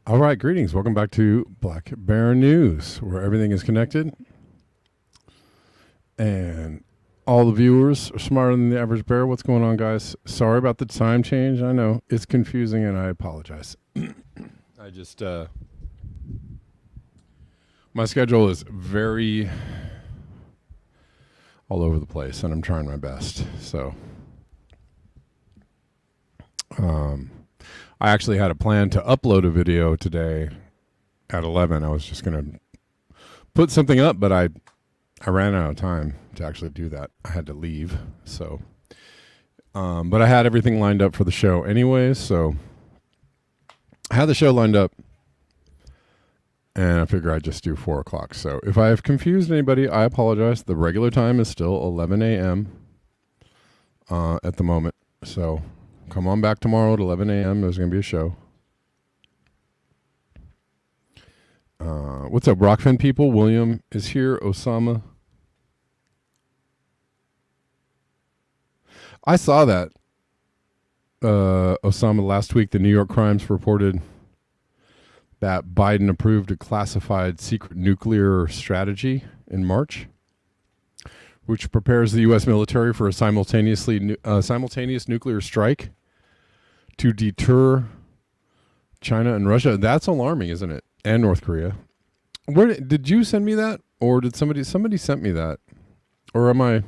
All right, greetings. Welcome back to Black Bear News, where everything is connected. And all the viewers are smarter than the average bear. What's going on, guys? Sorry about the time change. I know it's confusing, and I apologize. I just, my schedule is very all over the place, and I'm trying my best. So, I actually had a plan to upload a video today at 11. I was just going to put something up, but I ran out of time to actually do that. I had to leave. So, but I had everything lined up for the show anyways. So I had the show lined up, and I figure I'd just do 4 o'clock. So if I have confused anybody, I apologize. The regular time is still 11 a.m. At the moment. So come on back tomorrow at 11 a.m. There's going to be a show. What's up, Rockfin people? William is here. Osama. I saw that. Osama, last week, the New York Times reported that Biden approved a classified secret nuclear strategy in March, which prepares the U.S. military for a simultaneous nuclear strike to deter China and Russia. That's alarming, isn't it? And North Korea. Where did you send me that, or did somebody sent me that, or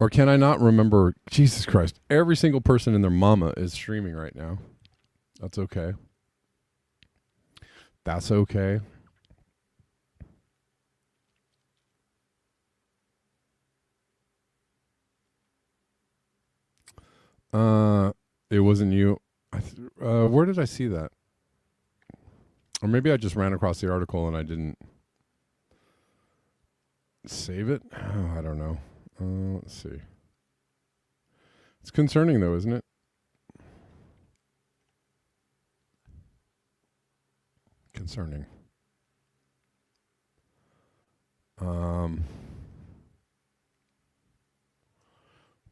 can I not remember? Jesus Christ! Every single person and their mama is streaming right now. That's okay. That's okay. It wasn't you. Where did I see that? Or maybe I just ran across the article and I didn't save it. Oh, I don't know. Let's see. It's concerning though, isn't it? Concerning. Well,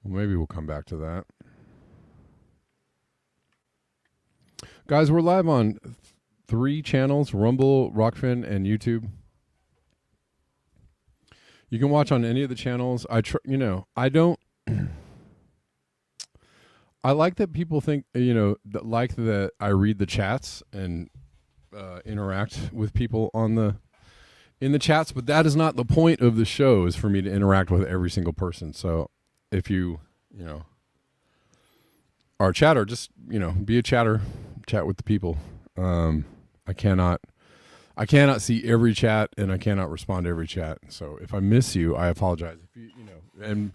maybe we'll come back to that. Guys, we're live on 3 channels: Rumble, Rockfin, and YouTube. You can watch on any of the channels. I don't. I like that people think, that I read the chats and interact with people in the chats, but that is not the point of the show. Is for me to interact with every single person. So if you are a chatter, just be a chatter, chat with the people. I cannot see every chat and I cannot respond to every chat. So if I miss you, I apologize. If and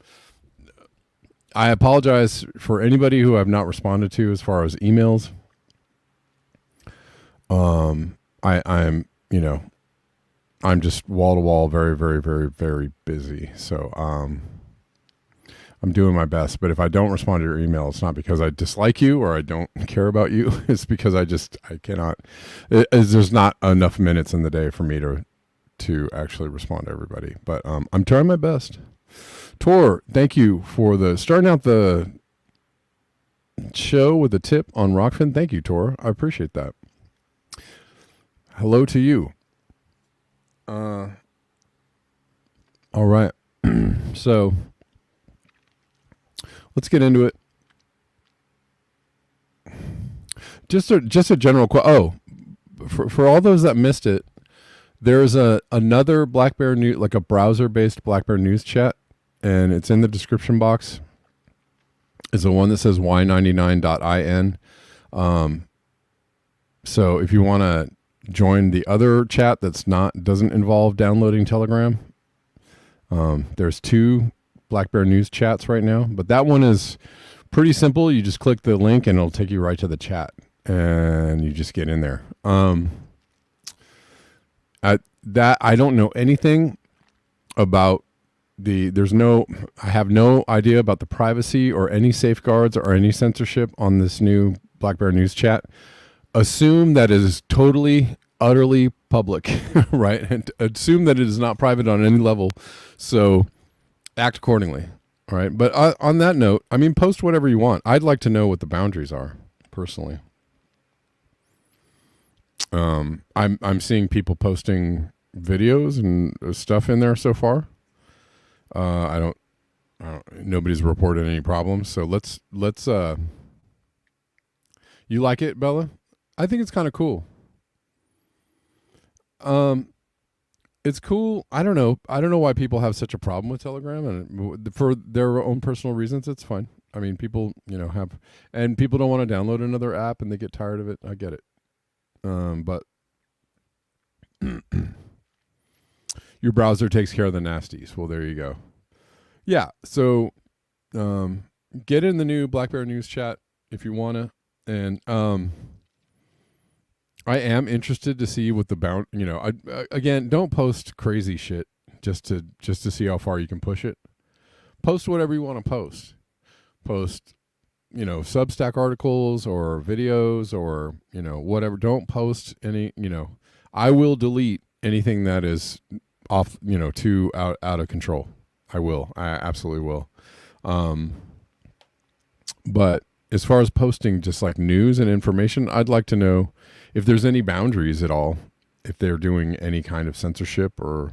I apologize for anybody who I've not responded to as far as emails. I'm just wall to wall, very, very, very, very busy. So I'm doing my best, but if I don't respond to your email, it's not because I dislike you or I don't care about you. It's because I cannot. There's not enough minutes in the day for me to actually respond to everybody. But I'm trying my best. Tor, thank you for starting out the show with a tip on Rockfin. Thank you, Tor. I appreciate that. Hello to you. All right. So let's get into it. Just a general for all those that missed it, there's another Black Bear News, like a browser-based Black Bear News chat, and it's in the description box. It's the one that says y99.in. So if you want to join the other chat doesn't involve downloading Telegram, there's 2 Black Bear News chats right now, but that one is pretty simple. You just click the link and it'll take you right to the chat and you just get in there. I don't know anything about I have no idea about the privacy or any safeguards or any censorship on this new Black Bear News chat. Assume that it is totally, utterly public, right? And assume that it is not private on any level. So act accordingly. All right. But on that note, post whatever you want. I'd like to know what the boundaries are, personally. I'm seeing people posting videos and stuff in there so far. Nobody's reported any problems. So let's you like it, Bella? I think it's kind of cool. It's cool. I don't know why people have such a problem with Telegram, and for their own personal reasons, it's fine. People, and people don't want to download another app and they get tired of it. I get it. But your browser takes care of the nasties. Well, there you go. Yeah. So, get in the new Black Bear News chat if you want to. And, I am interested to see what again, don't post crazy shit just to see how far you can push it. Post whatever you want to post. Post, Substack articles or videos or, whatever. Don't post any, I will delete anything that is off, too out of control. I absolutely will. But as far as posting just like news and information, I'd like to know if there's any boundaries at all, if they're doing any kind of censorship or,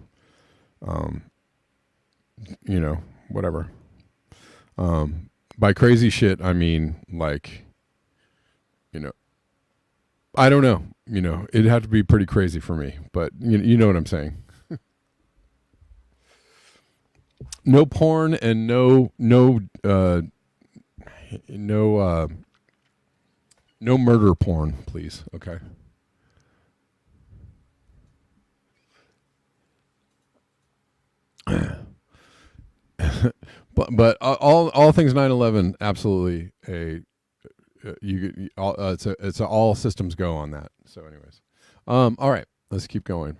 whatever. By crazy shit, I mean like I don't know. It'd have to be pretty crazy for me, but you know what I'm saying. No porn and no murder porn, please. Okay. but all things 9/11, absolutely it's a all systems go on that. So anyways, all right, let's keep going.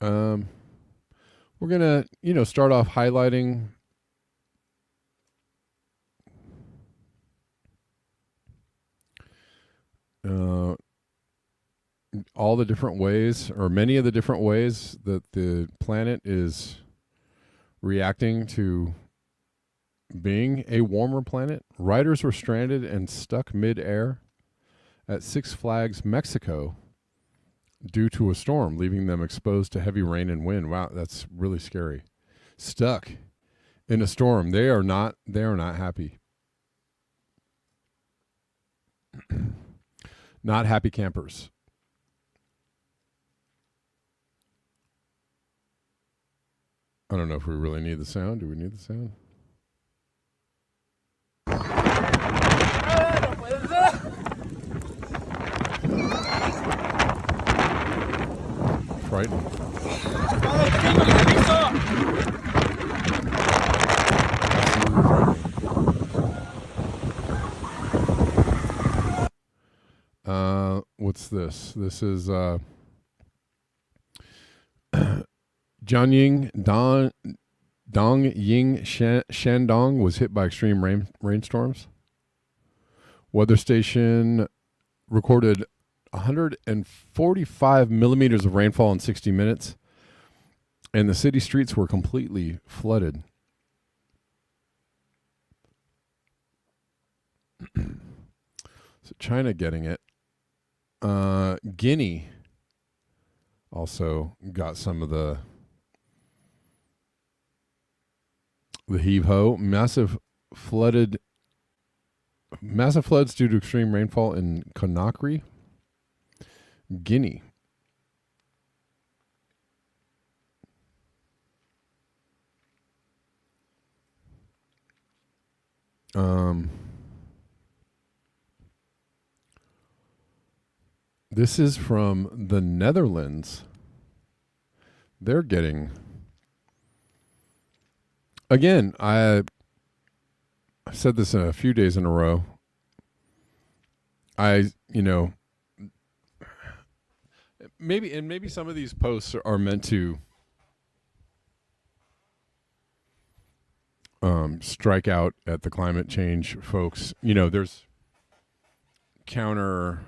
We're gonna start off highlighting all the different ways, or many of the different ways, that the planet is reacting to being a warmer planet. Riders were stranded and stuck mid-air at Six Flags Mexico due to a storm, leaving them exposed to heavy rain and wind. Wow, that's really scary. Stuck in a storm. They are not happy. Not happy campers. I don't know if we really need the sound. Do we need the sound? Frightening. What's this? This is Jianying Dongying Shandong was hit by extreme rainstorms. Weather station recorded 145 millimeters of rainfall in 60 minutes, and the city streets were completely flooded. So China getting it. Guinea also got some of the heave-ho. Massive floods due to extreme rainfall in Conakry, Guinea. This is from the Netherlands. They're getting, again, I've said this a few days in a row. Maybe some of these posts are meant to strike out at the climate change folks. There's counter,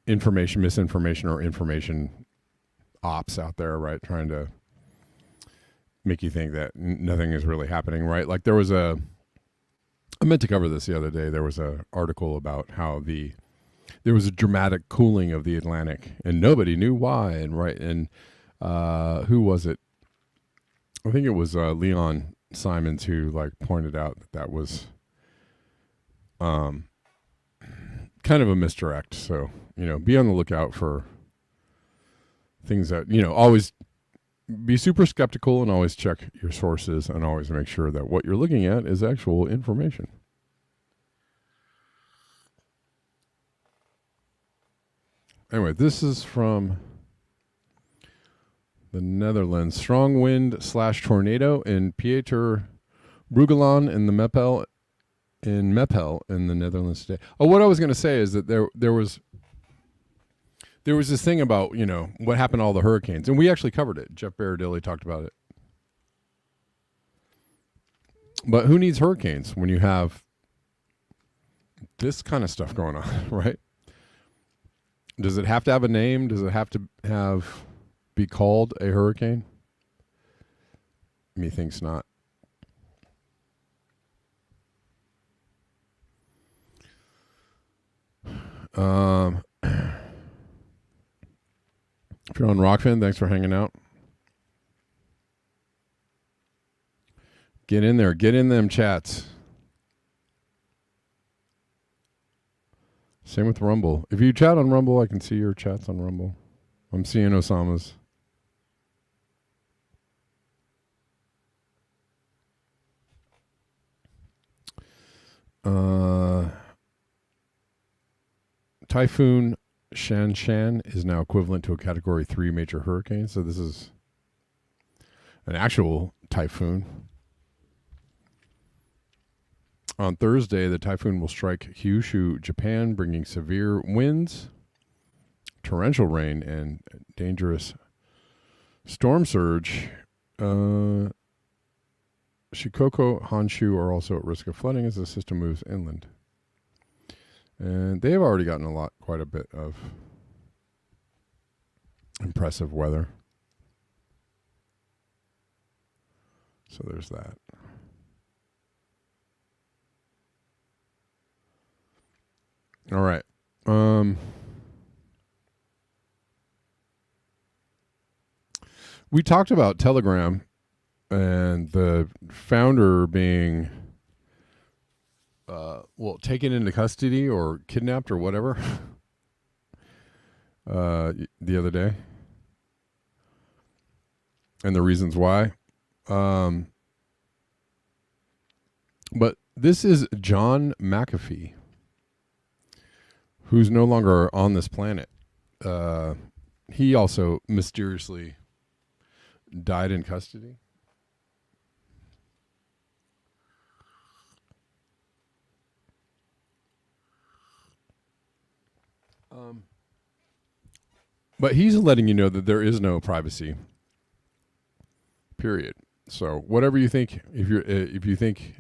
information, misinformation, or information ops out there, right? Trying to make you think that nothing is really happening, right? Like there was I meant to cover this the other day. There was an article about how there was a dramatic cooling of the Atlantic, and nobody knew why. And who was it? I think it was Leon Simons who pointed out that was kind of a misdirect. So be on the lookout for things that always be super skeptical, and always check your sources, and always make sure that what you're looking at is actual information. Anyway, this is from the Netherlands. Strong wind / tornado in Pieter Brueggeland in the Meppel in the Netherlands today. Oh, what I was going to say is that there was this thing about what happened to all the hurricanes, and we actually covered it. Jeff Berardilli talked about it. But who needs hurricanes when you have this kind of stuff going on, right? Does it have to have a name? Does it have to be called a hurricane? Methinks not. If you're on Rockfin, thanks for hanging out. Get in there. Get in them chats. Same with Rumble. If you chat on Rumble, I can see your chats on Rumble. I'm seeing Osama's. Typhoon Shanshan is now equivalent to a Category 3 major hurricane. So this is an actual typhoon. On Thursday, the typhoon will strike Kyushu, Japan, bringing severe winds, torrential rain, and dangerous storm surge. Shikoku, Honshu are also at risk of flooding as the system moves inland. And they've already gotten quite a bit of impressive weather. So there's that. All right. We talked about Telegram and the founder being taken into custody or kidnapped or whatever the other day, and the reasons why. But this is John McAfee, who's no longer on this planet. He also mysteriously died in custody. But he's letting you know that there is no privacy. Period. So whatever you think, if you think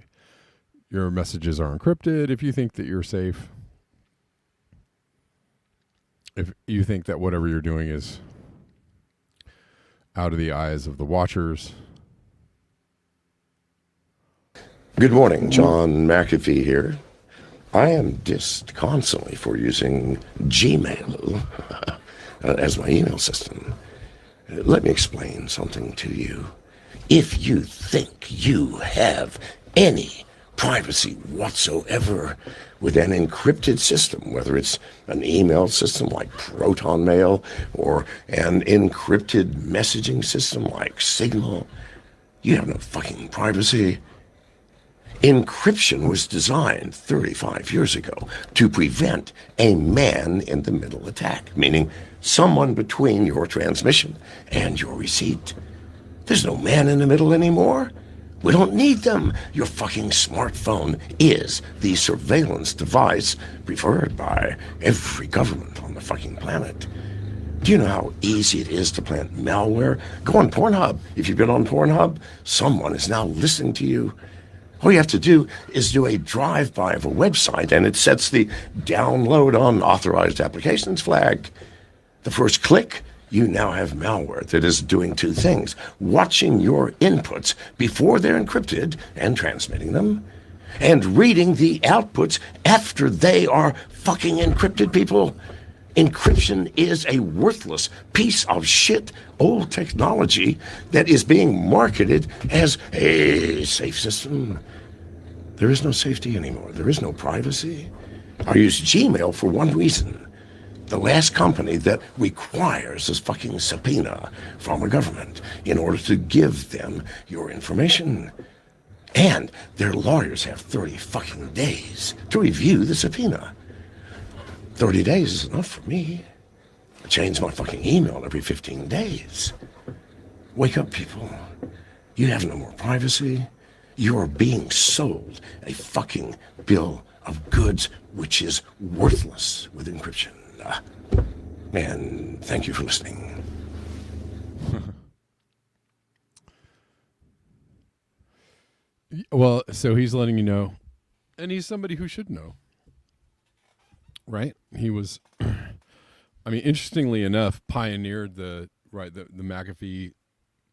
your messages are encrypted, if you think that you're safe, if you think that whatever you're doing is out of the eyes of the watchers. Good morning, John McAfee here. I am dissed constantly for using Gmail as my email system. Let me explain something to you. If you think you have any privacy whatsoever with an encrypted system, whether it's an email system like Proton Mail or an encrypted messaging system like Signal, you have no fucking privacy. Encryption was designed 35 years ago to prevent a man-in-the-middle attack, meaning someone between your transmission and your receipt. There's no man in the middle anymore. We don't need them. Your fucking smartphone is the surveillance device preferred by every government on the fucking planet. Do you know how easy it is to plant malware? Go on Pornhub. If you've been on Pornhub, someone is now listening to you. All you have to do is do a drive-by of a website, and it sets the download on authorized applications flag. The first click, you now have malware that is doing two things: watching your inputs before they're encrypted and transmitting them, and reading the outputs after they are fucking encrypted, people. Encryption is a worthless piece of shit old technology that is being marketed as a safe system. There is no safety anymore. There is no privacy. I use Gmail for one reason. The last company that requires this fucking subpoena from a government in order to give them your information. And their lawyers have 30 fucking days to review the subpoena. 30 days is enough for me. I change my fucking email every 15 days. Wake up, people. You have no more privacy. You're being sold a fucking bill of goods which is worthless with encryption. And thank you for listening. Well, so he's letting you know, and he's somebody who should know. Right? He was, I mean, interestingly enough, pioneered the McAfee,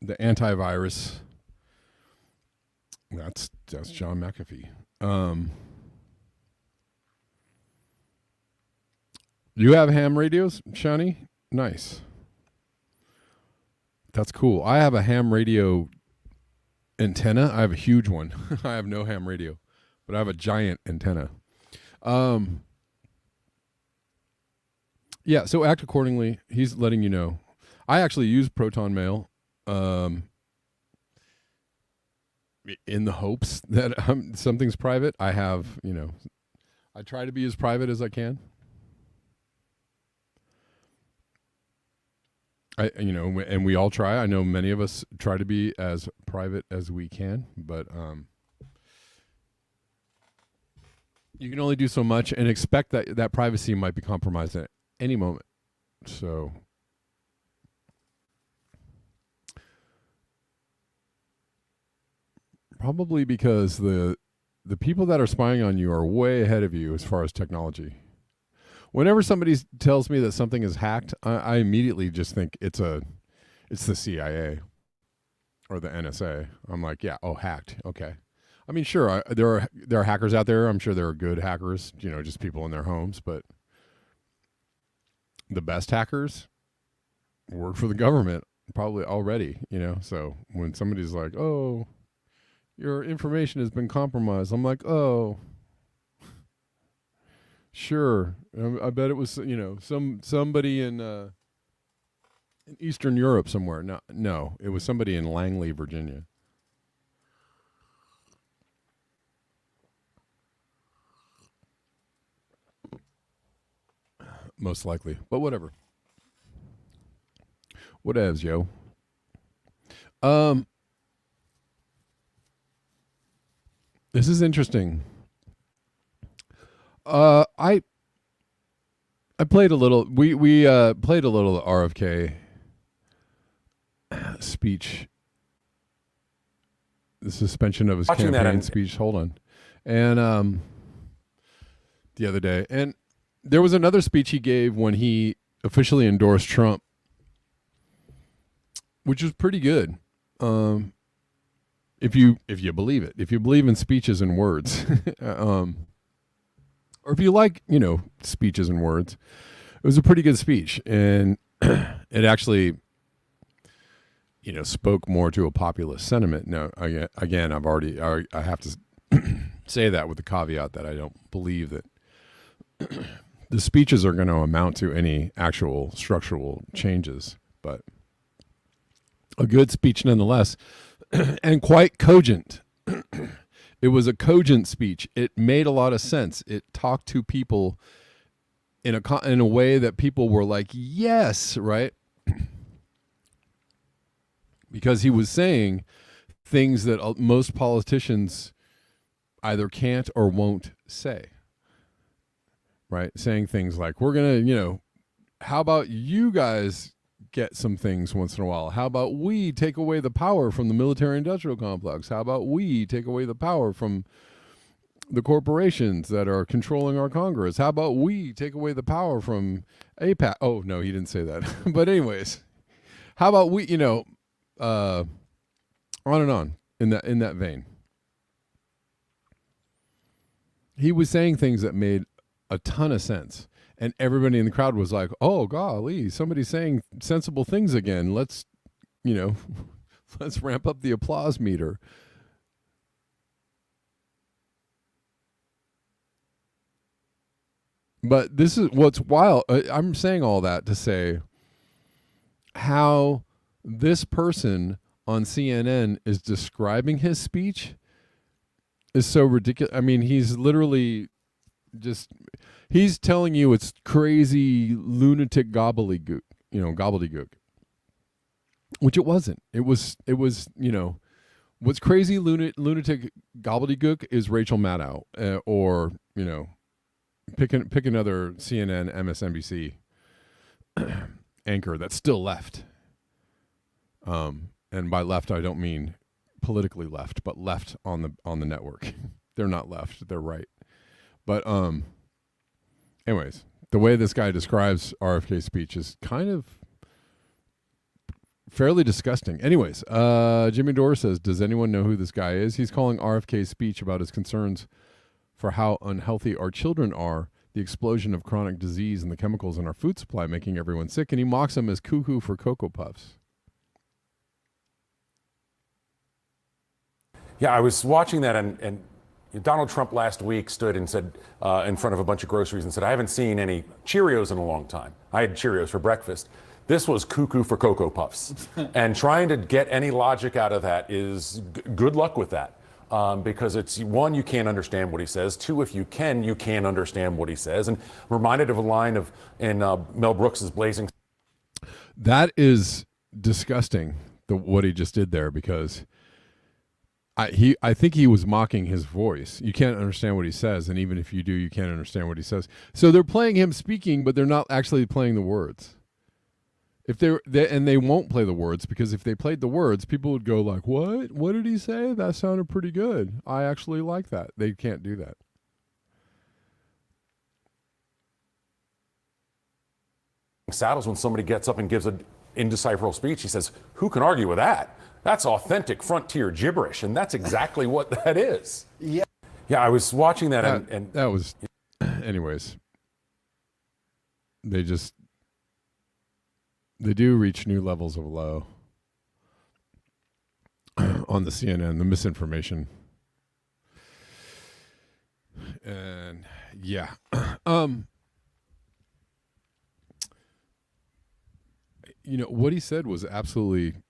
the antivirus. That's John McAfee. You have ham radios, Shani? Nice. That's cool. I have a ham radio antenna. I have a huge one. I have no ham radio, but I have a giant antenna. Yeah, so act accordingly. He's letting you know. I actually use Proton Mail in the hopes that something's private. I have, I try to be as private as I can. And we all try. I know many of us try to be as private as we can, but you can only do so much and expect that privacy might be compromised at any moment. So probably because the people that are spying on you are way ahead of you as far as technology. Whenever somebody tells me that something is hacked, I immediately just think it's the CIA or the NSA. I'm like, yeah, hacked. Okay. I mean, sure, there are hackers out there. I'm sure there are good hackers, just people in their homes, but the best hackers work for the government probably already, So when somebody's like, "Oh, your information has been compromised," I'm like, "Oh, sure. I bet it was, somebody in Eastern Europe somewhere." No, it was somebody in Langley, Virginia. Most likely, but whatever. Whatevs, yo. This is interesting. I played a little. We played a little RFK speech. The suspension of his campaign speech. Hold on, and the other day, and there was another speech he gave when he officially endorsed Trump, which was pretty good. If you believe it, if you believe in speeches and words, or if you like, speeches and words, it was a pretty good speech, and it actually, spoke more to a populist sentiment. Now, again, I have to say that with the caveat that I don't believe that the speeches are going to amount to any actual structural changes, but a good speech nonetheless, and quite cogent. It was a cogent speech. It made a lot of sense. It talked to people in a way that people were like, yes, right? Because he was saying things that most politicians either can't or won't say. Right? Saying things like, we're going to, how about you guys get some things once in a while? How about we take away the power from the military-industrial complex? How about we take away the power from the corporations that are controlling our Congress? How about we take away the power from APAC? Oh, no, he didn't say that. But anyways, how about we, on and on in that vein. He was saying things that made a ton of sense. And everybody in the crowd was like, oh, golly, somebody's saying sensible things again. Let's, let's ramp up the applause meter. But this is what's wild. I'm saying all that to say how this person on CNN is describing his speech is so ridiculous. I mean, he's literally he's telling you it's crazy lunatic gobbledygook, which it wasn't. It was, what's crazy lunatic gobbledygook is Rachel Maddow, or, pick another CNN, MSNBC anchor that's still left. And by left, I don't mean politically left, but left on the network. They're not left, they're right. But anyways, the way this guy describes RFK's speech is kind of fairly disgusting. Anyways, Jimmy Dore says, does anyone know who this guy is? He's calling RFK's speech about his concerns for how unhealthy our children are, the explosion of chronic disease and the chemicals in our food supply making everyone sick, and he mocks him as cuckoo for Cocoa Puffs. Yeah, I was watching that, and Donald Trump last week stood and said, in front of a bunch of groceries and said, I haven't seen any Cheerios in a long time. I had Cheerios for breakfast. This was cuckoo for Cocoa Puffs. And trying to get any logic out of that is good luck with that. Because it's, one, you can't understand what he says. Two, if you can't understand what he says. And reminded of a line in Mel Brooks's Blazing. That is disgusting, what he just did there, because I think he was mocking his voice. You can't understand what he says, and even if you do, you can't understand what he says. So they're playing him speaking, but they're not actually playing the words. If they won't play the words, because if they played the words, people would go like, "What? What did he say? That sounded pretty good. I actually like that." They can't do that. Saddles, when somebody gets up and gives an indecipherable speech, he says, "Who can argue with that? That's authentic frontier gibberish," and that's exactly what that is. Yeah, I was watching that, and that was, anyways. They do reach new levels of low on the CNN, the misinformation, and yeah, what he said was absolutely,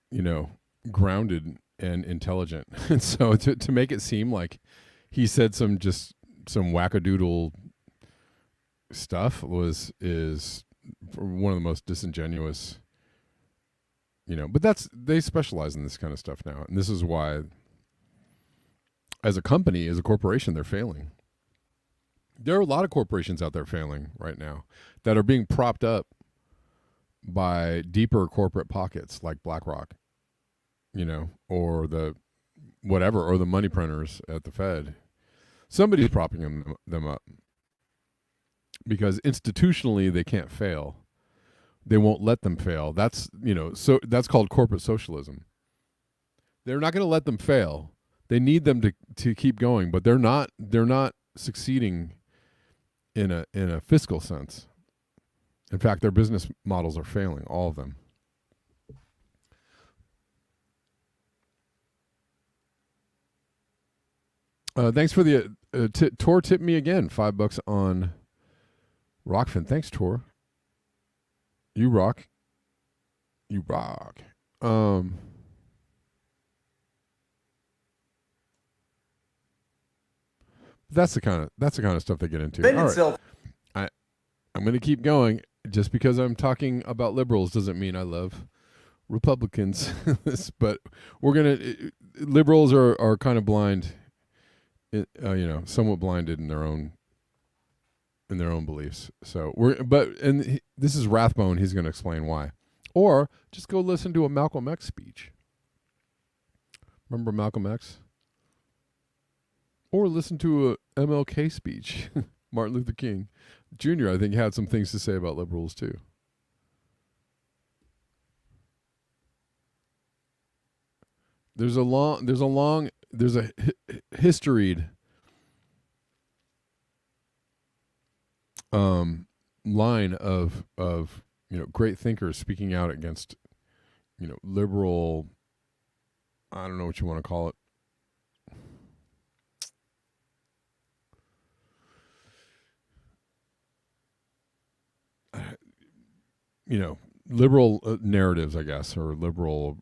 grounded and intelligent. And so to make it seem like he said some wackadoodle stuff is one of the most disingenuous, but they specialize in this kind of stuff now. And this is why, as a company, as a corporation, they're failing. There are a lot of corporations out there failing right now that are being propped up by deeper corporate pockets like BlackRock, or the money printers at the Fed. Somebody's propping them up because institutionally they can't fail. They won't let them fail. That's that's called corporate socialism. They're not going to let them fail. They need them to keep going, but they're not succeeding in a fiscal sense. In fact, their business models are failing, all of them. Thanks for the Tor tipped me again, $5 on Rockfin. Thanks, Tor. You rock. You rock. That's the kind of stuff they get into. All right. I'm going to keep going. Just because I'm talking about liberals doesn't mean I love Republicans. But liberals are kind of blind, somewhat blinded in their own beliefs. So this is Rathbone. He's going to explain why. Or just go listen to a Malcolm X speech. Remember Malcolm X? Or listen to a MLK speech. Martin Luther King Jr., I think, had some things to say about liberals too. There's a historied line of great thinkers speaking out against liberal, I don't know what you want to call it, liberal narratives, I guess, or liberal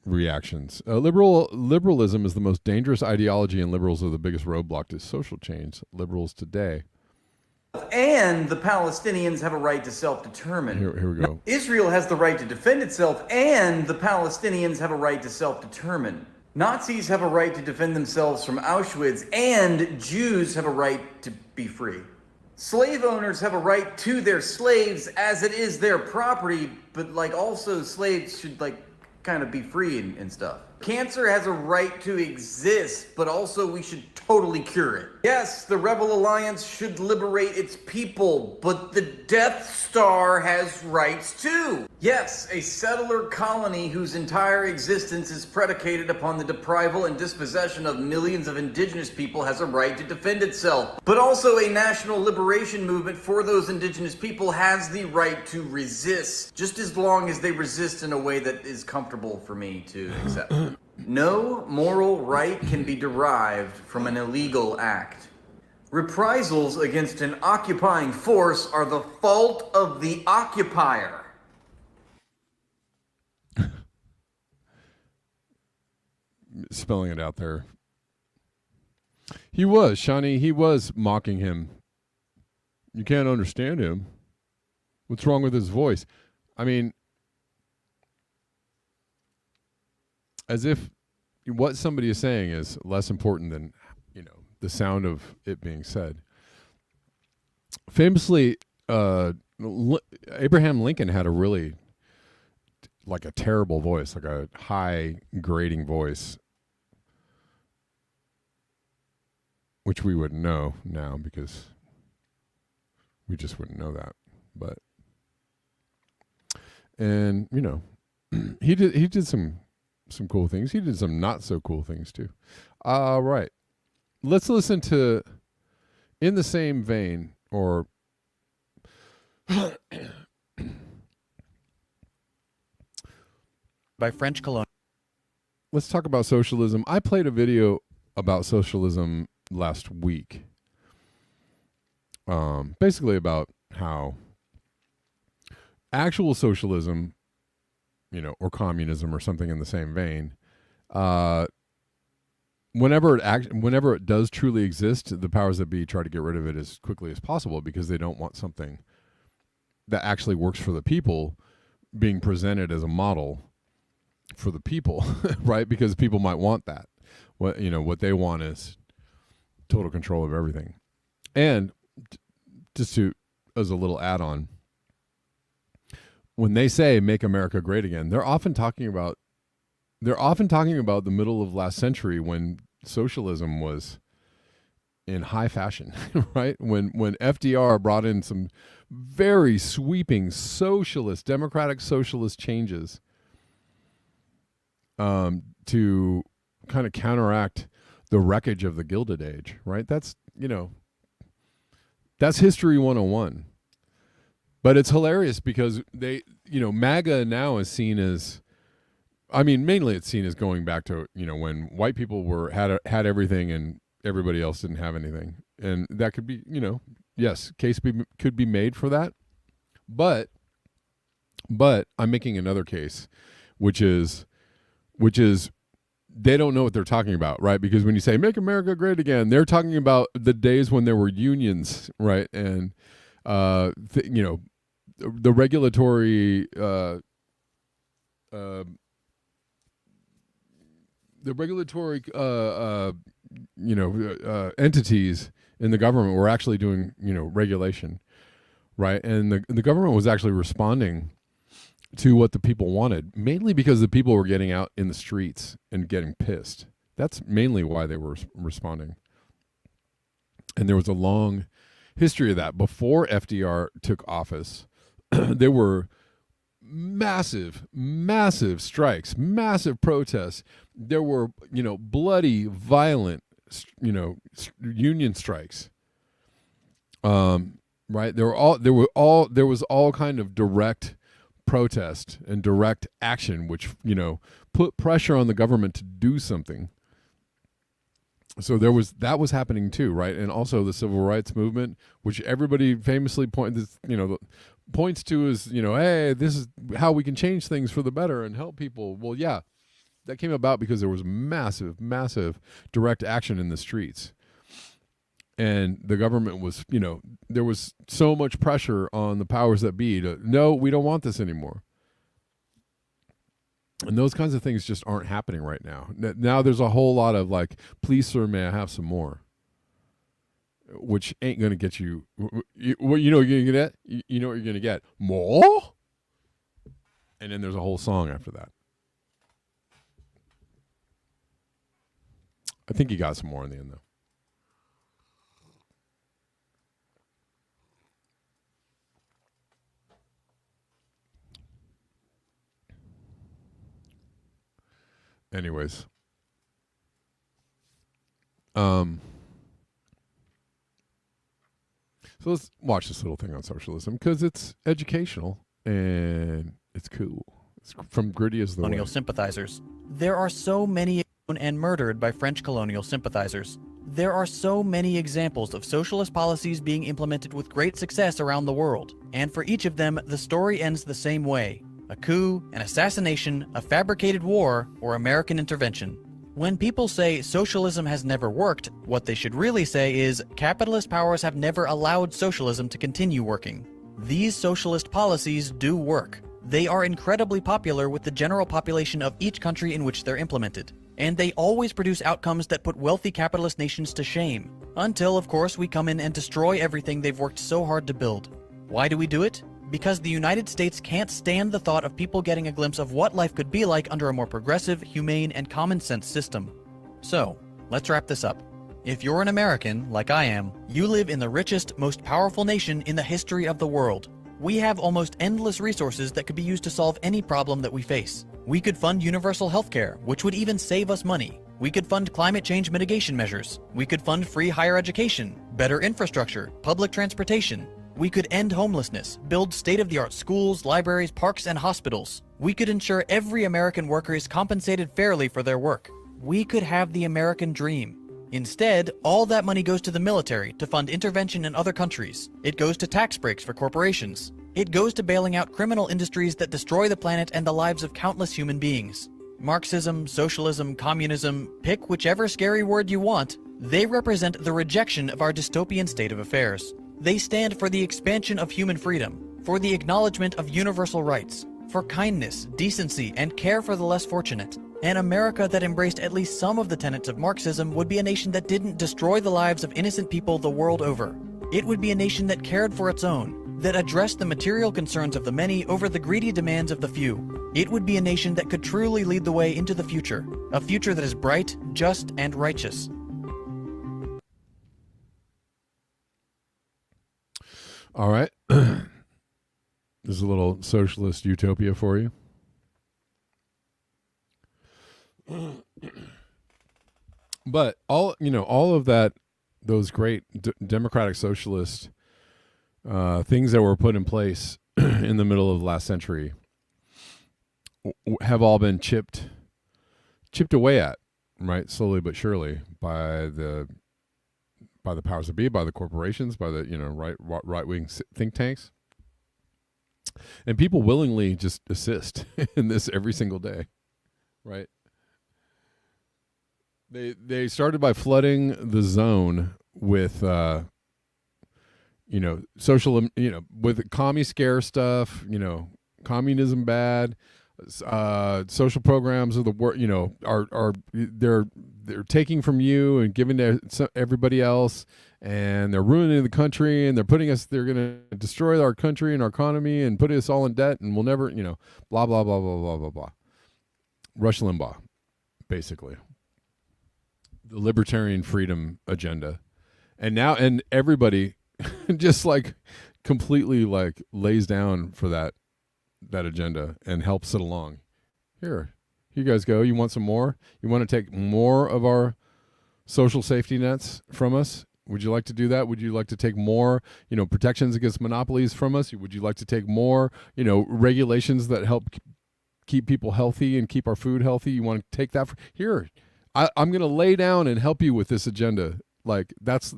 reactions. Liberalism is the most dangerous ideology, and liberals are the biggest roadblock to social change. Liberals today. And the Palestinians have a right to self-determine. Here we go. Israel has the right to defend itself, and the Palestinians have a right to self-determine. Nazis have a right to defend themselves from Auschwitz, and Jews have a right to be free. Slave owners have a right to their slaves as it is their property, but also slaves should kind of be free and stuff. Cancer has a right to exist, but also we should totally cure it. Yes, the Rebel Alliance should liberate its people, but the Death Star has rights too. Yes, a settler colony whose entire existence is predicated upon the deprival and dispossession of millions of indigenous people has a right to defend itself. But also a national liberation movement for those indigenous people has the right to resist, just as long as they resist in a way that is comfortable for me to accept. No moral right can be derived from an illegal act. Reprisals against an occupying force are the fault of the occupier. Spelling it out there. He was, Shawnee, he was mocking him. You can't understand him. What's wrong with his voice? I mean, as if what somebody is saying is less important than, the sound of it being said. Famously, Abraham Lincoln had a really, like a terrible voice, like a high grating voice, which we wouldn't know now because we just wouldn't know that. But, and he did some cool things. He did some not so cool things too. All right, let's listen to, in the same vein, or by French colonial. Let's talk about socialism. I played a video about socialism last week. Basically about how actual socialism, or communism or something in the same vein, whenever it does truly exist, the powers that be try to get rid of it as quickly as possible because they don't want something that actually works for the people being presented as a model for the people, right? Because people might want that. What they want is total control of everything. And just as a little add-on, when they say "Make America Great Again," they're often talking about the middle of last century when socialism was in high fashion, right? When FDR brought in some very sweeping democratic socialist changes to kind of counteract the wreckage of the Gilded Age, right? That's history 101. But it's hilarious because MAGA now is seen as, mainly it's seen as going back to, when white people had everything and everybody else didn't have anything. And that could be, yes, could be made for that. But I'm making another case, which is they don't know what they're talking about, right? Because when you say "Make America Great Again," they're talking about the days when there were unions, right? And the regulatory entities in the government were actually doing regulation, right? And the government was actually responding to what the people wanted, mainly because the people were getting out in the streets and getting pissed. That's mainly why they were responding. And there was a long history of that. Before FDR took office, there were massive strikes, massive protests. There were, bloody, violent, union strikes. Right? There was all kind of direct protest and direct action, which, put pressure on the government to do something. So that was happening too, right? And also the civil rights movement, which everybody famously points to as, hey, this is how we can change things for the better and help people. Well, yeah, that came about because there was massive direct action in the streets. And the government was, there was so much pressure on the powers that be to, no, we don't want this anymore. And those kinds of things just aren't happening right now. Now there's a whole lot of like, please, sir, may I have some more? Which ain't going to get you, what you're going to get? You know what you're going to get? More? And then there's a whole song after that. I think he got some more in the end, though. Anyways, so let's watch this little thing on socialism because it's educational and it's cool It's from Gritty as the colonial Way. sympathizers. There are so many known and murdered by French colonial sympathizers. There are so many examples of socialist policies being implemented with great success around the world, and for each of them, the story ends the same way: a coup, an assassination, a fabricated war, or American intervention. When people say socialism has never worked, what they should really say is capitalist powers have never allowed socialism to continue working. These socialist policies do work. They are incredibly popular with the general population of each country in which they're implemented. And they always produce outcomes that put wealthy capitalist nations to shame. Until, of course, we come in and destroy everything they've worked so hard to build. Why do we do it? Because the United States can't stand the thought of people getting a glimpse of what life could be like under a more progressive, humane, and common sense system. So, let's wrap this up. If you're an American, like I am, you live in the richest, most powerful nation in the history of the world. We have almost endless resources that could be used to solve any problem that we face. We could fund universal healthcare, which would even save us money. We could fund climate change mitigation measures. We could fund free higher education, better infrastructure, public transportation. We could end homelessness, build state-of-the-art schools, libraries, parks, and hospitals. We could ensure every American worker is compensated fairly for their work. We could have the American dream. Instead, all that money goes to the military to fund intervention in other countries. It goes to tax breaks for corporations. It goes to bailing out criminal industries that destroy the planet and the lives of countless human beings. Marxism, socialism, communism, pick whichever scary word you want, they represent the rejection of our dystopian state of affairs. They stand for the expansion of human freedom, for the acknowledgement of universal rights, for kindness, decency, and care for the less fortunate. An America that embraced at least some of the tenets of Marxism would be a nation that didn't destroy the lives of innocent people the world over. It would be a nation that cared for its own, that addressed the material concerns of the many over the greedy demands of the few. It would be a nation that could truly lead the way into the future, a future that is bright, just, and righteous. All right. There's a little socialist utopia for you. But all of that, those great democratic socialist things that were put in place in the middle of the last century have all been chipped away at, right, slowly but surely, by the powers that be, by the corporations, by the right wing think tanks, and people willingly just assist in this every single day, right? They started by flooding the zone with social, with commie scare stuff, communism bad, social programs of the world, they're taking from you and giving to everybody else, and they're ruining the country, and they're going to destroy our country and our economy and put us all in debt, and we'll never, blah, blah, blah, blah, blah, blah, blah. Rush Limbaugh, basically. The libertarian freedom agenda. And everybody just completely lays down for that agenda and helps it along. Here you guys go. You want some more? You want to take more of our social safety nets from us? Would you like to do that? Would you like to take more, protections against monopolies from us? Would you like to take more, regulations that help keep people healthy and keep our food healthy? You want to take that here? I'm going to lay down and help you with this agenda. That's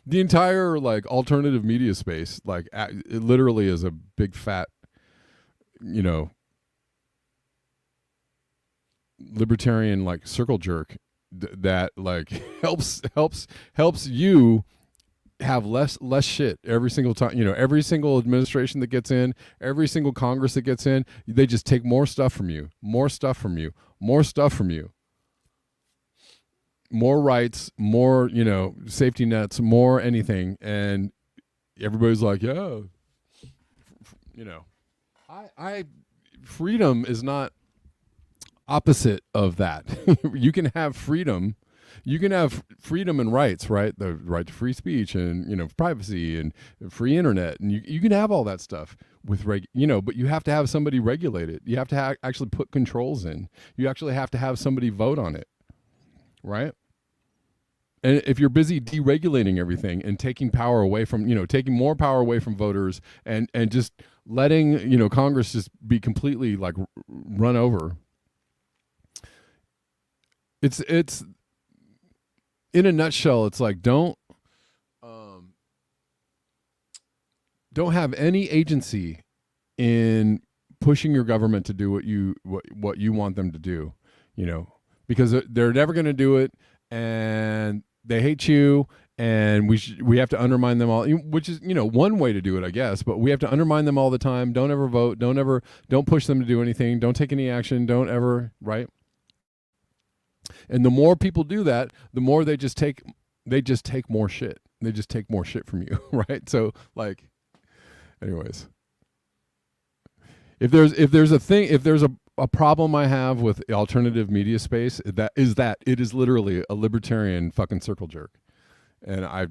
the entire alternative media space. It literally is a big fat, libertarian circle jerk that helps you have less shit every single time. Every single administration that gets in, every single Congress that gets in, they just take more stuff from you, more stuff from you, more stuff from you. More rights, more, safety nets, more anything. And everybody's like, yeah, freedom is not opposite of that. You can have freedom. You can have freedom and rights, right? The right to free speech and, privacy and free internet. And you can have all that stuff with, but you have to have somebody regulate it. You have to actually put controls in. You actually have to have somebody vote on it. Right? And if you're busy deregulating everything and taking power away from, taking more power away from voters and just letting Congress just be completely like run over. It's in a nutshell. It's like don't have any agency in pushing your government to do what you want them to do, because they're never going to do it, and they hate you, and we have to undermine them all, which is one way to do it, I guess, but we have to undermine them all the time. Don't ever vote. Don't push them to do anything. Don't take any action. Don't ever, right? And the more people do that, the more they just take more shit. They just take more shit from you, right? So like, anyways, if there's a problem I have with alternative media space, that it is literally a libertarian fucking circle jerk, and I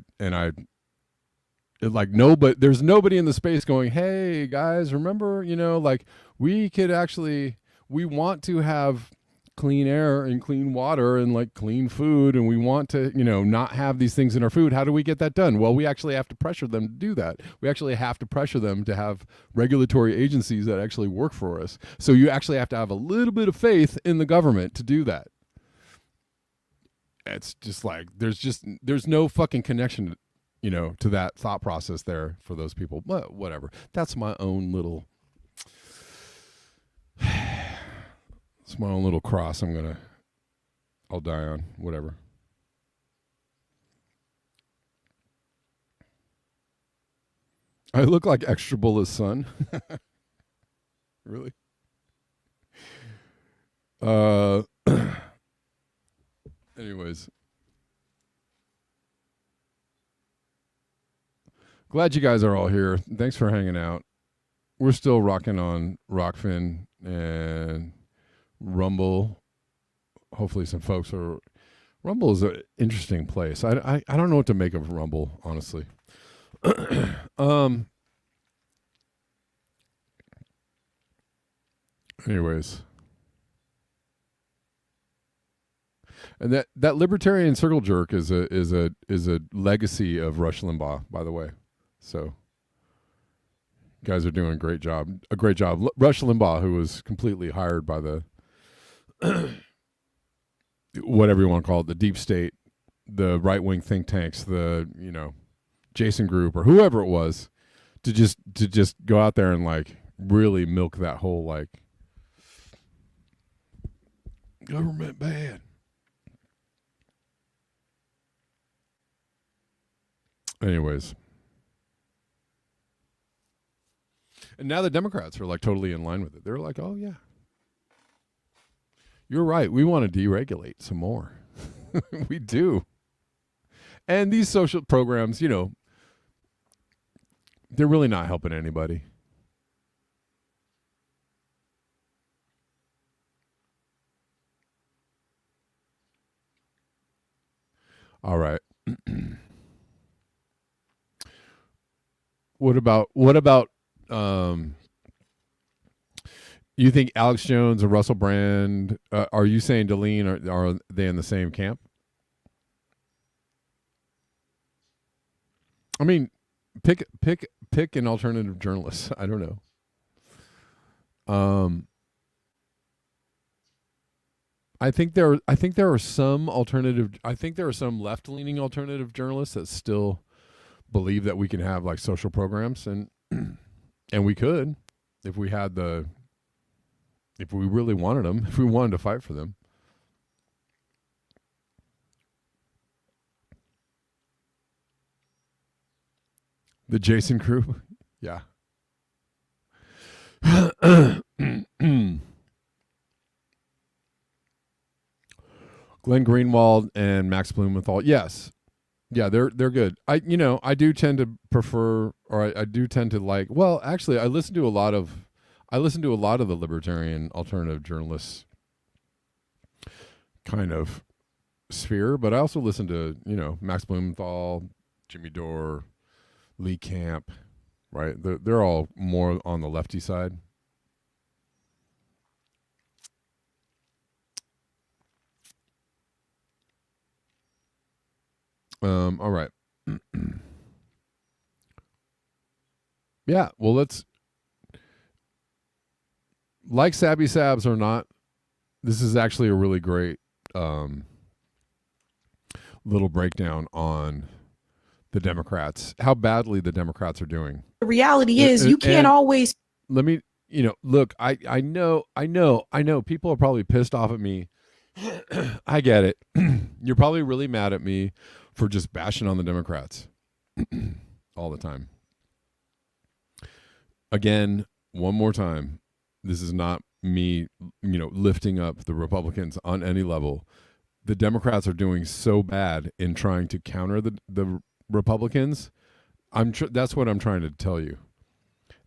like there's nobody in the space going, hey guys, remember, like we want to have clean air and clean water and like clean food, and we want to not have these things in our food. How do we get that done? Well, we actually have to pressure them to do that. We actually have to pressure them to have regulatory agencies that actually work for us. So you actually have to have a little bit of faith in the government to do that. It's just like there's no fucking connection to that thought process there for those people. But whatever, that's my own little it's my own little cross I'll die on, whatever. I look like Extra Bulla's son. Really? Anyways. Glad you guys are all here. Thanks for hanging out. We're still rocking on Rockfin and Rumble. Hopefully some folks are. Rumble is an interesting place. I don't know what to make of Rumble, honestly. Anyways, and that libertarian circle jerk is a legacy of Rush Limbaugh, by the way. So you guys are doing a great job. Rush Limbaugh, who was completely hired by the whatever you want to call it, the deep state, the right-wing think tanks, the Jason Group or whoever it was, to just go out there and like really milk that whole like government bad. Anyways. And now the Democrats are like totally in line with it. They're like, oh yeah, you're right. We want to deregulate some more. We do. And these social programs, they're really not helping anybody. All right. What about you think Alex Jones and Russell Brand, are you saying Deleen, are they in the same camp? I mean, pick an alternative journalist. I don't know. I think there are some left-leaning alternative journalists that still believe that we can have like social programs, and we could if we really wanted them, if we wanted to fight for them. The Jason Group, yeah. Glenn Greenwald and Max Blumenthal, yes. Yeah, they're good. I do tend to prefer, or I do tend to like. Well, actually, I listen to a lot of the libertarian alternative journalists kind of sphere, but I also listen to Max Blumenthal, Jimmy Dore, Lee Camp, right? They're all more on the lefty side. All right. Yeah, well, like Sabby Sabs or not, this is actually a really great little breakdown on the Democrats, how badly the Democrats are doing. The reality is you can't always. Let me, look, I know people are probably pissed off at me. I get it. You're probably really mad at me for just bashing on the Democrats all the time. Again, one more time, this is not me, lifting up the Republicans on any level. The Democrats are doing so bad in trying to counter the Republicans. That's what I'm trying to tell you.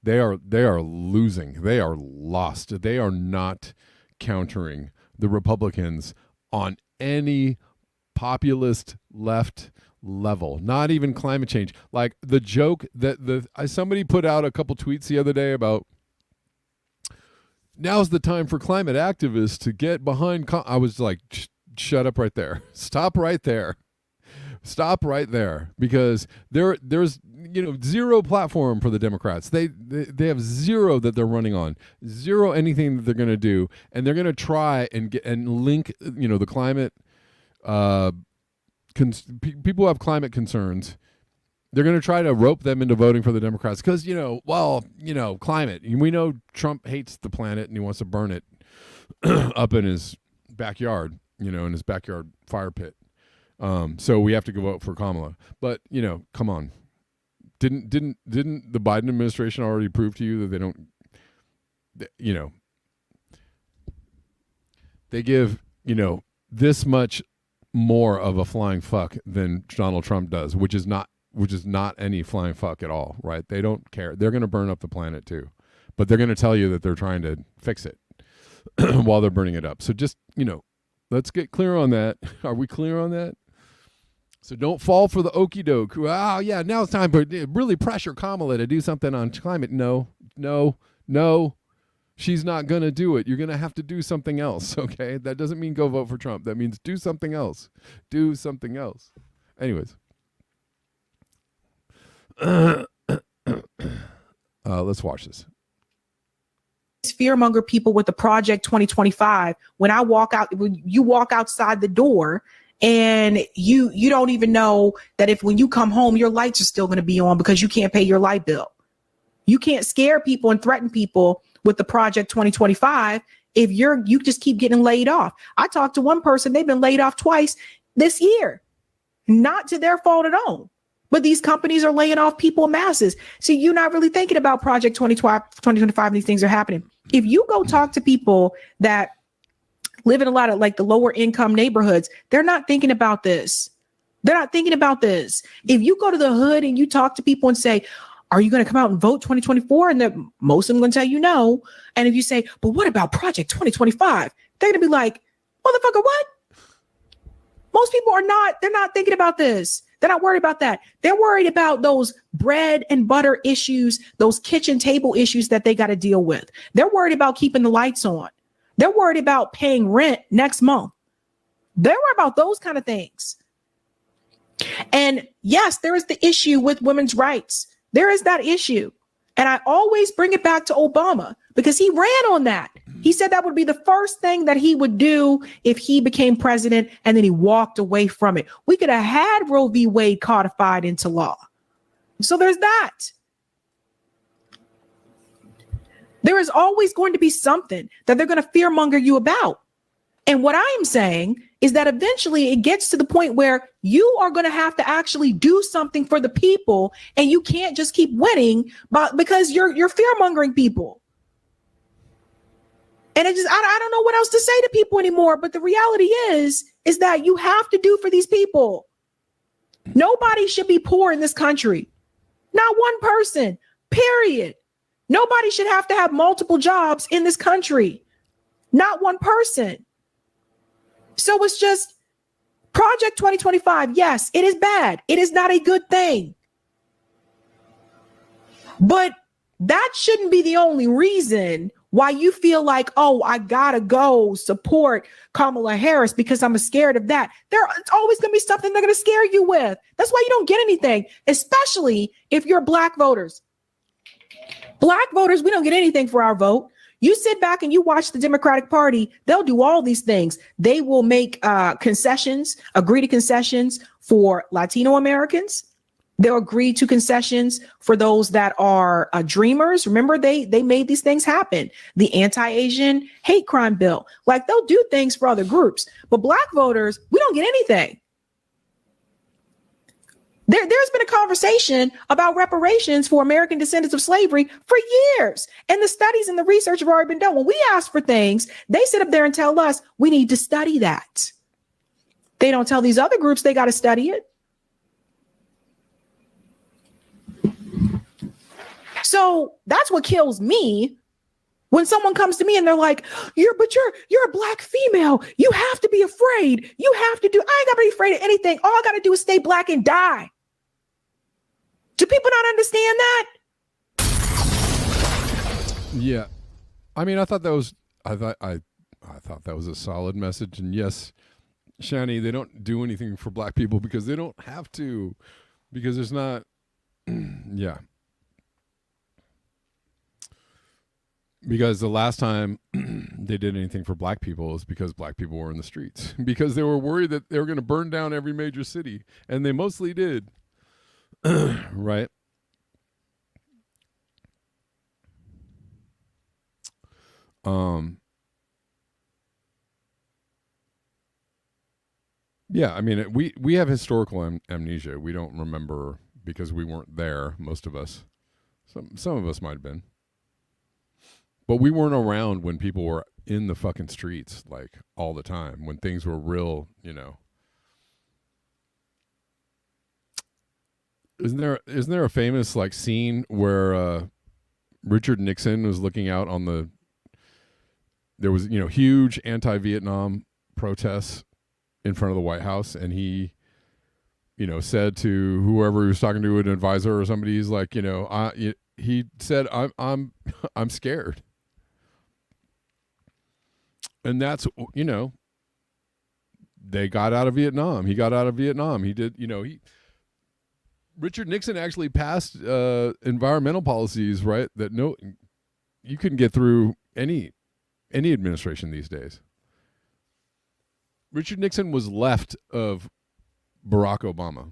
They are losing. They are lost. They are not countering the Republicans on any populist left level, not even climate change. Like the joke that somebody put out a couple tweets the other day about now's the time for climate activists to get behind. I was like, shut up right there. Stop right there. Stop right there, because there's zero platform for the Democrats. They have zero that they're running on, zero anything that they're going to do, and they're going to try and link the climate. People who have climate concerns. They're going to try to rope them into voting for the Democrats because climate. We know Trump hates the planet and he wants to burn it up in his backyard, in his backyard fire pit. So we have to go vote for Kamala. But, come on. Didn't the Biden administration already prove to you that they don't, they give, this much more of a flying fuck than Donald Trump does, which is not any flying fuck at all, right? They don't care. They're going to burn up the planet too, but they're going to tell you that they're trying to fix it while they're burning it up. So just, let's get clear on that. Are we clear on that? So don't fall for the okie doke. Oh yeah, now it's time to really pressure Kamala to do something on climate. No. She's not going to do it. You're going to have to do something else, okay? That doesn't mean go vote for Trump. That means do something else. Do something else. Anyways. Let's watch this. Fearmonger people with the Project 2025. When you walk outside the door and you don't even know that when you come home, your lights are still going to be on because you can't pay your light bill. You can't scare people and threaten people with the Project 2025 if you just keep getting laid off. I talked to one person, they've been laid off twice this year, not to their fault at all. But these companies are laying off people in masses. See, you're not really thinking about Project 2025 and these things are happening. If you go talk to people that live in a lot of like the lower income neighborhoods, they're not thinking about this. They're not thinking about this. If you go to the hood and you talk to people and say, are you going to come out and vote 2024? And most of them going to tell you no. And if you say, but what about Project 2025? They're going to be like, motherfucker, what? Most people they're not thinking about this. They're not worried about that. They're worried about those bread and butter issues, those kitchen table issues that they got to deal with. They're worried about keeping the lights on. They're worried about paying rent next month. They're worried about those kind of things. And yes, there is the issue with women's rights. There is that issue. And I always bring it back to Obama because he ran on that. He said that would be the first thing that he would do if he became president, and then he walked away from it. We could have had Roe v. Wade codified into law. So there's that. There is always going to be something that they're going to fearmonger you about. And what I am saying is that eventually it gets to the point where you are going to have to actually do something for the people, and you can't just keep winning because you're fear-mongering people. And I don't know what else to say to people anymore. But the reality is that you have to do for these people. Nobody should be poor in this country. Not one person, period. Nobody should have to have multiple jobs in this country. Not one person. So it's just Project 2025. Yes, it is bad. It is not a good thing. But that shouldn't be the only reason why you feel like, oh, I gotta go support Kamala Harris because I'm scared of that. It's always gonna be something they're gonna scare you with. That's why you don't get anything, especially if you're Black voters. Black voters, we don't get anything for our vote. You sit back and you watch the Democratic Party, they'll do all these things. They will make concessions, agree to concessions for Latino Americans. They'll agree to concessions for those that are dreamers. Remember, they made these things happen. The anti-Asian hate crime bill. Like, they'll do things for other groups. But Black voters, we don't get anything. There's been a conversation about reparations for American descendants of slavery for years. And the studies and the research have already been done. When we ask for things, they sit up there and tell us we need to study that. They don't tell these other groups they got to study it. So that's what kills me when someone comes to me and they're like, you're a Black female. You have to be afraid. You have to do. I ain't got to be afraid of anything. All I got to do is stay Black and die. Do people not understand that? Yeah. I mean, I thought that was a solid message. And yes, Shani, they don't do anything for Black people because they don't have to, because there's not, yeah. Because the last time they did anything for Black people is because Black people were in the streets, because they were worried that they were going to burn down every major city, and they mostly did. Right? Yeah, I mean, we have historical amnesia. We don't remember because we weren't there, most of us. Some of us might have been. But we weren't around when people were in the fucking streets, like, all the time, when things were real, you know. Isn't there a famous, like, scene where Richard Nixon was looking out on there was, you know, huge anti-Vietnam protests in front of the White House, and he, you know, said to whoever he was talking to, an advisor or somebody, he's like, you know, he said, I'm scared. And that's, you know, they got out of Vietnam. He got out of Vietnam. He did, you know, Richard Nixon actually passed environmental policies, right? That you couldn't get through any administration these days. Richard Nixon was left of Barack Obama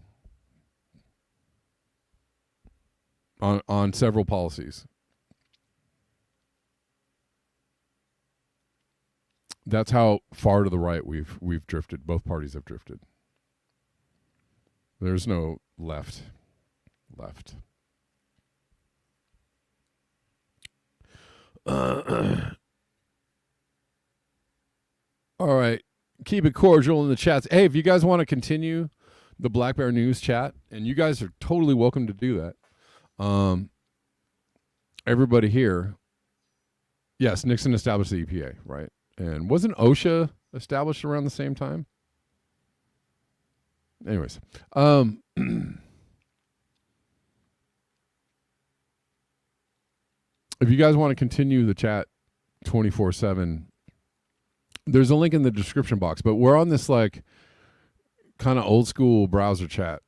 on several policies. That's how far to the right we've drifted. Both parties have drifted. There's no left. All right. Keep it cordial in the chats. Hey, if you guys want to continue the Black Bear News chat, and you guys are totally welcome to do that. Everybody here. Yes, Nixon established the EPA, right? And wasn't OSHA established around the same time? Anyways, if you guys want to continue the chat 24/7, there's a link in the description box. But we're on this, like, kind of old school browser chat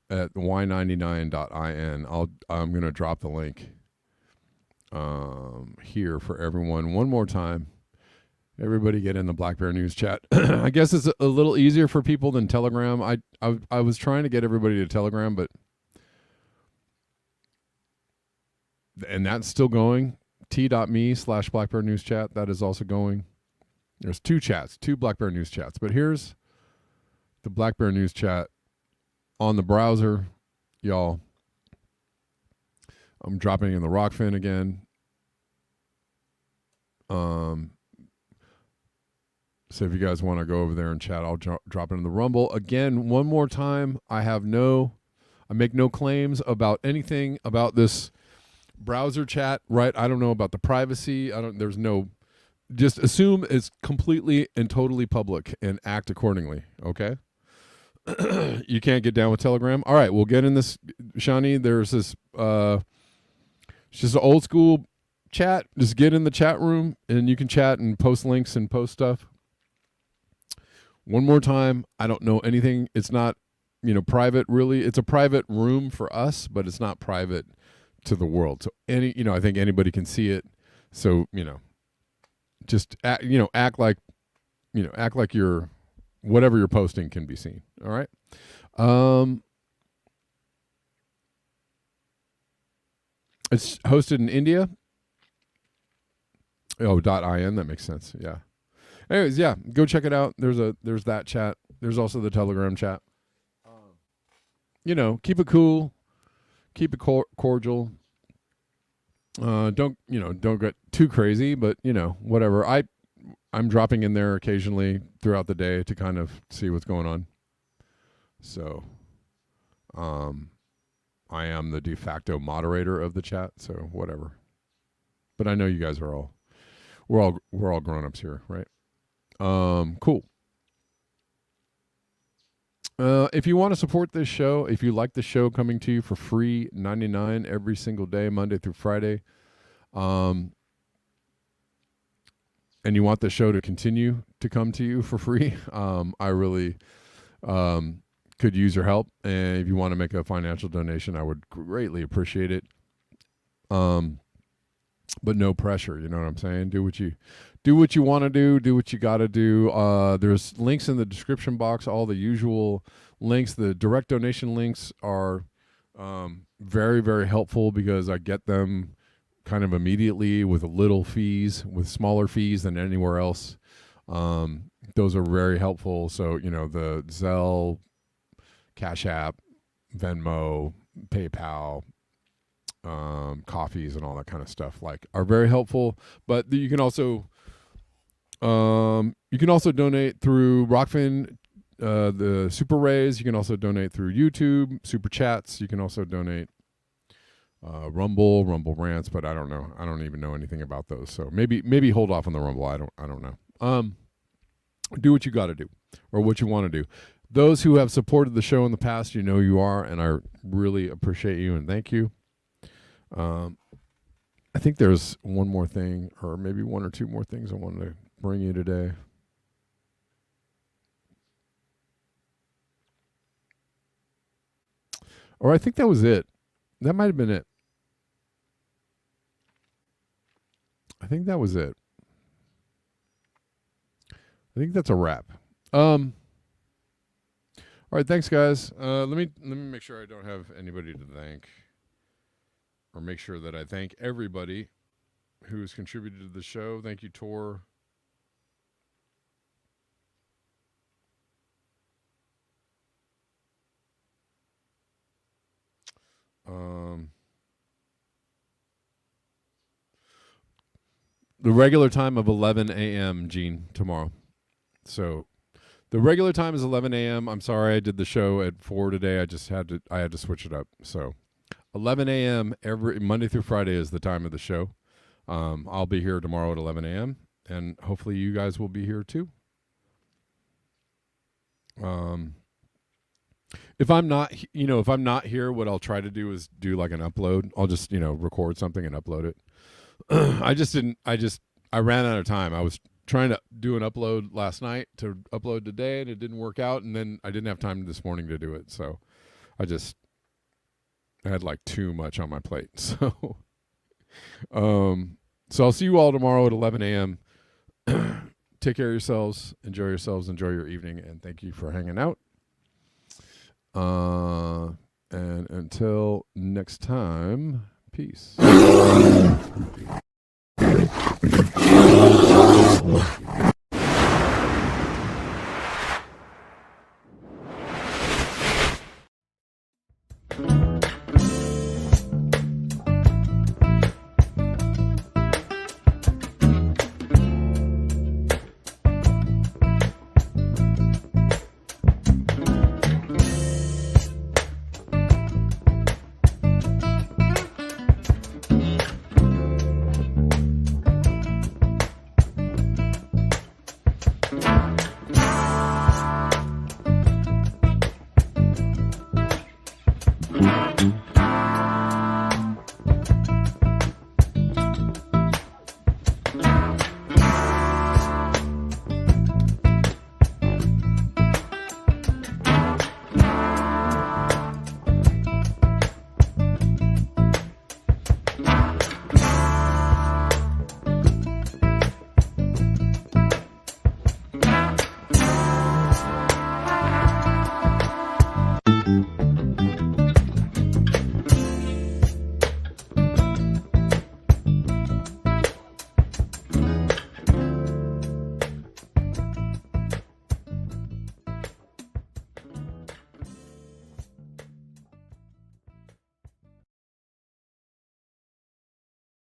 at y99.in. I'm gonna drop the link here for everyone one more time. Everybody get in the Black Bear News chat. I guess it's a little easier for people than Telegram. I was trying to get everybody to Telegram, and that's still going. t.me/Black Bear News chat. That is also going. There's two Black Bear News chats. But here's the Black Bear News chat on the browser, y'all. I'm dropping in the Rockfin again. So if you guys want to go over there and chat, I'll drop it in the Rumble. Again, one more time, I make no claims about anything about this browser chat, right? I don't know about the privacy. Just assume it's completely and totally public and act accordingly, okay? You can't get down with Telegram? All right, we'll get in this, Shani. There's this, it's just an old school chat. Just get in the chat room and you can chat and post links and post stuff. One more time, I don't know anything. It's not, private really. It's a private room for us, but it's not private to the world. So I think anybody can see it. So, just act like you're whatever you're posting can be seen. All right. It's hosted in India. Oh, .in, that makes sense. Yeah. Anyways, yeah, go check it out. There's that chat. There's also the Telegram chat. Keep it cool, keep it cordial. Don't get too crazy, but whatever. I'm dropping in there occasionally throughout the day to kind of see what's going on. So, I am the de facto moderator of the chat, so whatever. But I know you guys are we're all grown-ups here, right? Cool. If you want to support this show, if you like the show coming to you for free, $99 every single day, Monday through Friday, and you want the show to continue to come to you for free, I really could use your help. And if you want to make a financial donation, I would greatly appreciate it. But no pressure, you know what I'm saying? Do what you want to do what you got to do. There's links in the description box, all the usual links. The direct donation links are very, very helpful because I get them kind of immediately with with smaller fees than anywhere else. Those are very helpful. So, the Zelle, Cash App, Venmo, PayPal, coffees and all that kind of stuff are very helpful. But you can also donate through Rockfin, the Super Raise. You can also donate through YouTube Super Chats. You can also donate Rumble Rants, but I don't know. I don't even know anything about those. So maybe hold off on the Rumble. I don't know. Do what you got to do, or what you want to do. Those who have supported the show in the past, you are, and I really appreciate you and thank you. I think there's one more thing, or maybe one or two more things I wanted to bring you today. Or I think that was it. That might have been it. I think that was it. I think that's a wrap. All right, thanks, guys. Let me make sure I don't have anybody to thank, or make sure that I thank everybody who has contributed to the show. Thank you, Tor. The regular time of 11 a.m., Gene, tomorrow. So the regular time is 11 a.m. I'm sorry I did the show at 4 today. I had to switch it up. So 11 a.m. every Monday through Friday is the time of the show. I'll be here tomorrow at 11 a.m. and hopefully you guys will be here too. If I'm not here, what I'll try to do is do like an upload. I'll just, record something and upload it. I ran out of time. I was trying to do an upload last night to upload today, and it didn't work out. And then I didn't have time this morning to do it. So I had like too much on my plate. So, so I'll see you all tomorrow at 11 a.m. Take care of yourselves, enjoy your evening, and thank you for hanging out. And until next time, peace.